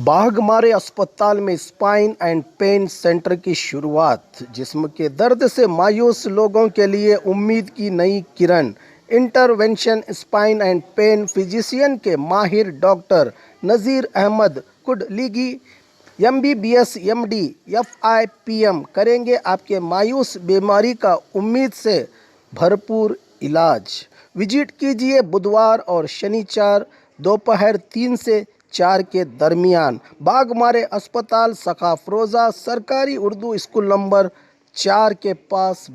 बाघमारे अस्पताल में spine and pen centre की शुरुआत। जिस्म के दर्द से मायूस लोगों के लिए उम्मीद की नई किरण। Intervention spine and pain physician के माहिर doctor Nazir Ahmad Kudligi MBBS MD FIPM करेंगे आपके मायूस बीमारी का उम्मीद से भरपूर इलाज। विजिट कीजिए बुधवार और शनिवार दोपहर 3 से 4 के दरमियान। बाघमारे अस्पताल सखाफरोजा सरकारी उर्दू स्कूल नंबर 4 के पास।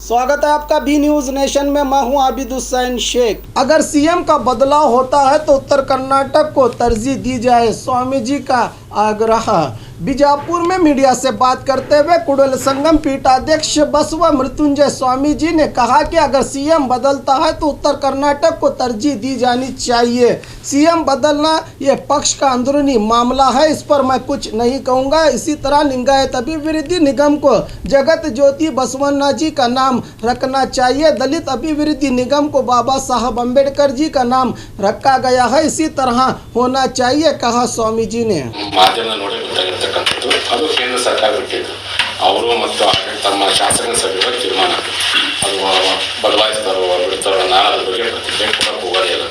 स्वागत है आपका बी न्यूज नेशन में। मैं हूं आबिद हुसैन शेख। अगर सीएम का बदलाव होता है तो उत्तर कर्नाटक को तरजीह दी जाए, स्वामी जी का आग्रह। बीजापुर में मीडिया से बात करते हुए कुडल संगम पीठाध्यक्ष बसव मृत्युंजय स्वामी जी ने कहा कि अगर सीएम बदलता है तो उत्तर कर्नाटक को तरजीह दी जानी चाहिए। सीएम बदलना ये पक्ष का अंदरूनी मामला है, इस पर मैं कुछ नहीं कहूँगा। इसी तरह लिंगायत अभिवृद्धि निगम को जगत ज्योति बसवन्ना जी का नाम रखना चाहिए। दलित अभिवृद्धि निगम को बाबा साहब अम्बेडकर जी का नाम रखा गया है, इसी तरह होना चाहिए, कहा स्वामी जी ने। ಅದು ಕೇಂದ್ರ ಸರ್ಕಾರ ಬಿಟ್ಟಿದ್ದು ಅವರು ಮತ್ತು ತಮ್ಮ ಶಾಸನ ಸಭೆಗಳ ತೀರ್ಮಾನ ಅದು ಬದಲಾಯಿಸ್ತಾರೋ ಬಿಡ್ತಾರೋ ನಾನು ಅದ್ರ ಬಗ್ಗೆ ಪ್ರತಿಕ್ರಿಯೆ ಕೂಡ ಹೋಗೋದಿಲ್ಲ.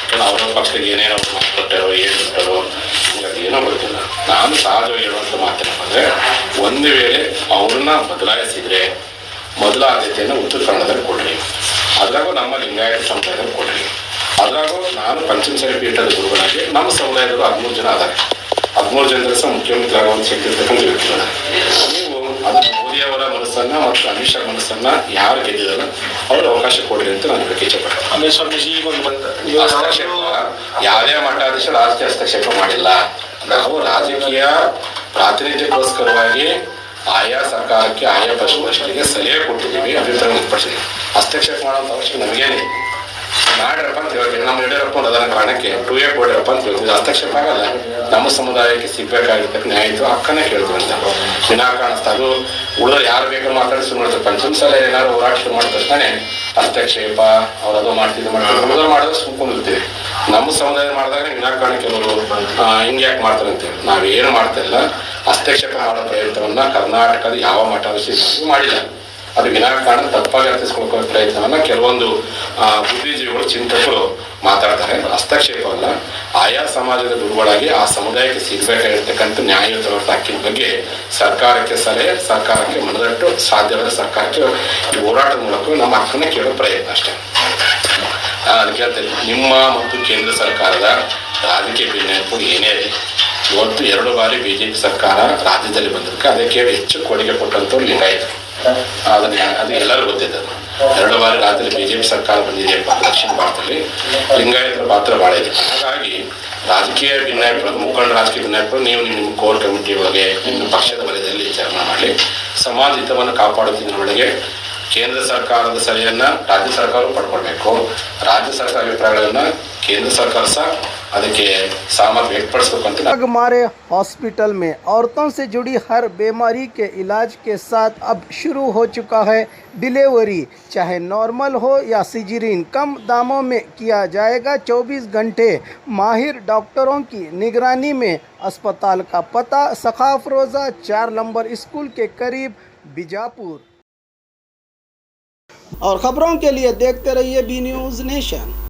ಯಾಕಂದ್ರೆ ಅವರ ಪಕ್ಷಕ್ಕೆ ಏನೇನೋ ಕೊಟ್ಟಾರೋ ಏನು ಬಿಟ್ಟಾರೋ ನಮ್ಗೆ ಏನೋ ಗೊತ್ತಿಲ್ಲ. ನಾನು ಸಹಜವಾಗಿ ಹೇಳುವಂಥ ಮಾತೇನಪ್ಪ ಅಂದರೆ, ಒಂದು ವೇಳೆ ಅವ್ರನ್ನ ಬದಲಾಯಿಸಿದರೆ ಮೊದಲ ಆದ್ಯತೆಯನ್ನು ಉತ್ತರ ಕನ್ನಡದಲ್ಲಿ ಕೊಡ್ರಿ, ಅದ್ರಾಗೂ ನಮ್ಮ ಲಿಂಗಾಯತ ಸಮುದಾಯದಲ್ಲಿ ಕೊಡ್ರಿ. ಅದ್ರಾಗೂ ನಾನು ಪಂಚಮಸಾಲಿ ಪೀಠದ ಗುರುಗಳಾಗಿ ನಮ್ಮ ಸಮುದಾಯದವರು 13 ಜನ ಅದಾರೆ. 13 ಜನರ ಸಹ ಮುಖ್ಯಮಂತ್ರಿ ಆಗುವಂತ ಶಕ್ತಿ ಇರ್ತಕ್ಕಂಥ ವ್ಯಕ್ತಿಗಳ ನೀವು ಅದು ಮೋದಿಯವರ ಮನಸ್ಸನ್ನ ಮತ್ತು ಅಮಿತ್ ಶಾ ಮನಸ್ಸನ್ನ ಯಾರು ಗೆದ್ದಿದಾರ ಅವ್ರಿಗೆ ಅವಕಾಶ ಕೊಡ್ರಿ ಅಂತ ನಾನು ಇಚ್ಛೆಪಡ್ತೇನೆ. ಯಾವುದೇ ಮಠಾಧೀಶ ರಾಜಕೀಯ ಹಸ್ತಕ್ಷೇಪ ಮಾಡಿಲ್ಲ. ನಾವು ರಾಜಕೀಯ ಪ್ರಾತಿನಿಧ್ಯಕ್ಕೋಸ್ಕರವಾಗಿ ಆಯಾ ಸರ್ಕಾರಕ್ಕೆ ಆಯಾ ಪಕ್ಷಗಳಿಗೆ ಸಲಹೆ ಕೊಟ್ಟಿದ್ದೀವಿ, ಅಭಿಪ್ರಾಯ ವ್ಯಕ್ತಪಡಿಸಿದ್ದೀವಿ. ಹಸ್ತಕ್ಷೇಪ ಮಾಡುವಂಥ ಅವಶ್ಯಕ ನಮಗೇನಿದೆ. ಮಾಡ್ರಪ್ಪ ಅಂತ ಹೇಳ್ತೀವಿ, ನಮ್ಮ ಯಡಿಯೂರಪ್ಪ ಅದರ ಕಾರಣಕ್ಕೆ 2A ಕೊಡ್ರಪ್ಪ ಅಂತ ಹೇಳ್ತೀವಿ. ಹಸ್ತಕ್ಷೇಪ ಆಗಲ್ಲ. ನಮ್ಮ ಸಮುದಾಯಕ್ಕೆ ಸಿಗ್ಬೇಕಾಗಿರ್ತಕ್ಕ ನ್ಯಾಯ ಇತ್ತು, ಹಕ್ಕನ್ನೇ ಕೇಳ್ತೀವಿ ಅಂತ ವಿನಾಕಾರಣ ಅದು ಉಳಿದ್ರೆ ಯಾರು ಬೇಕಾದ್ರೂ ಮಾತಾಡಿ ಶುರು ಮಾಡ್ತಾರೆ. ಪಂಚಮಸಾಲಿ ಏನಾದ್ರು ಹೋರಾಟ ಶುರು ಮಾಡಿದ ತಕ್ಷಣ ಹಸ್ತಕ್ಷೇಪ ಅವ್ರು ಅದು ಮಾಡ್ತಿದ್ದು ಉಳಿದ್ರೆ ಮಾಡಿದ್ರೆ ಸುಮ್ಕೊಂಡಿರ್ತೀವಿ. ನಮ್ಮ ಸಮುದಾಯ ಮಾಡಿದಾಗ ವಿನಾಕಾರಣ ಕೆಲವರು ಹಿಂಗೆ ಯಾಕೆ ಮಾಡ್ತಾರೆ ಅಂತೇಳಿ ನಾವೇನು ಮಾಡ್ತಾ ಇಲ್ಲ. ಹಸ್ತಕ್ಷೇಪ ಮಾಡೋ ಪ್ರಯತ್ನವನ್ನ ಕರ್ನಾಟಕದ ಯಾವ ಮಠಾಧೀಶ ಮಾಡಿಲ್ಲ. ಅದು ವಿನಾಕಾರಣ ತಪ್ಪಾಗಿ ಅರ್ಥಿಸ್ಕೊಳ್ಳೋ ಪ್ರಯತ್ನವನ್ನ ಕೆಲವೊಂದು ಬುದ್ಧಿಜೀವಿಗಳು ಚಿಂತಕರು ಮಾತಾಡ್ತಾರೆ. ಹಸ್ತಕ್ಷೇಪವಲ್ಲ, ಆಯಾ ಸಮಾಜದ ಗುರುಗಳಾಗಿ ಆ ಸಮುದಾಯಕ್ಕೆ ಸಿಗಬೇಕಾಗಿರ್ತಕ್ಕಂಥ ನ್ಯಾಯಯುತವಾದ ಹಕ್ಕಿನ ಬಗ್ಗೆ ಸರ್ಕಾರಕ್ಕೆ ಸಲಹೆ, ಸರ್ಕಾರಕ್ಕೆ ಮನದಟ್ಟು ಸಾಧ್ಯವಾದ ಸರ್ಕಾರಕ್ಕೆ ಈ ಹೋರಾಟದ ಮೂಲಕ ನಮ್ಮ ಹಕ್ಕನ್ನ ಕೇಳೋ ಪ್ರಯತ್ನ ಅಷ್ಟೇ. ಅದಕ್ಕೆ ಹೇಳ್ತೇನೆ, ನಿಮ್ಮ ಮತ್ತು ಕೇಂದ್ರ ಸರ್ಕಾರದ ರಾಜಕೀಯ ಭಿನ್ನತೆ ಏನೇ ಇದೆ, ಇವತ್ತು 2 ಬಾರಿ BJP ಸರ್ಕಾರ ರಾಜ್ಯದಲ್ಲಿ ಬಂದಿದ್ದಕ್ಕೆ ಅದಕ್ಕೆ ಹೆಚ್ಚು ಕೊಡುಗೆ ಕೊಟ್ಟಂಥವ್ರು ಲಿಂಗಾಯತರು. ಅದು ಎಲ್ಲರೂ ಗೊತ್ತಿದೆ. 2 ಬಾರಿ ರಾಜ್ಯದಲ್ಲಿ BJP ಸರ್ಕಾರ ಬಂದಿದೆ. ದಕ್ಷಿಣ ಭಾರತದಲ್ಲಿ ಲಿಂಗಾಯತರ ಪಾತ್ರ ಭಾಳ ಇದೆ. ಹಾಗಾಗಿ ರಾಜಕೀಯ ಭಿನ್ನಾಭಿಪ್ರಾಯ ಮುಖಂಡ ರಾಜಕೀಯ ಭಿನ್ನಾಭಿಪ್ರಾಯ ನೀವು ನಿಮ್ಮ ಕೋರ್ ಕಮಿಟಿ ಒಳಗೆ ನಿಮ್ಮ ಪಕ್ಷದ ವಲಯದಲ್ಲಿ ವಿಚಾರಣೆ ಮಾಡಿ ಸಮಾಜ ಹಿತವನ್ನು ಕಾಪಾಡುತ್ತಿದ್ದರೊಳಗೆ ಕೇಂದ್ರ ಸರ್ಕಾರದ ಸಲಹೆಯನ್ನ ರಾಜ್ಯ ಸರ್ಕಾರ ಪಡ್ಕೊಳ್ಬೇಕು. ರಾಜ್ಯ ಸರ್ಕಾರ ಅಭಿಪ್ರಾಯಗಳನ್ನ केंद्र सरकार सा ಅದಕ್ಕೆ सहमत व्यक्तपಡಿಸಬೇಕು ಅಂತ। बाघमारे हॉस्पिटल में औरतों से जुड़ी हर बीमारी के इलाज के साथ अब शुरू हो चुका है डिलीवरी, चाहे नॉर्मल हो या सिजेरियन, कम दामों में किया जाएगा। 24 घंटे माहिर डॉक्टरों की निगरानी में। अस्पताल का पता सखाफरोजा 4 नंबर स्कूल के करीब, बीजापुर। और खबरों के लिए देखते रहिए बी न्यूज नेशन।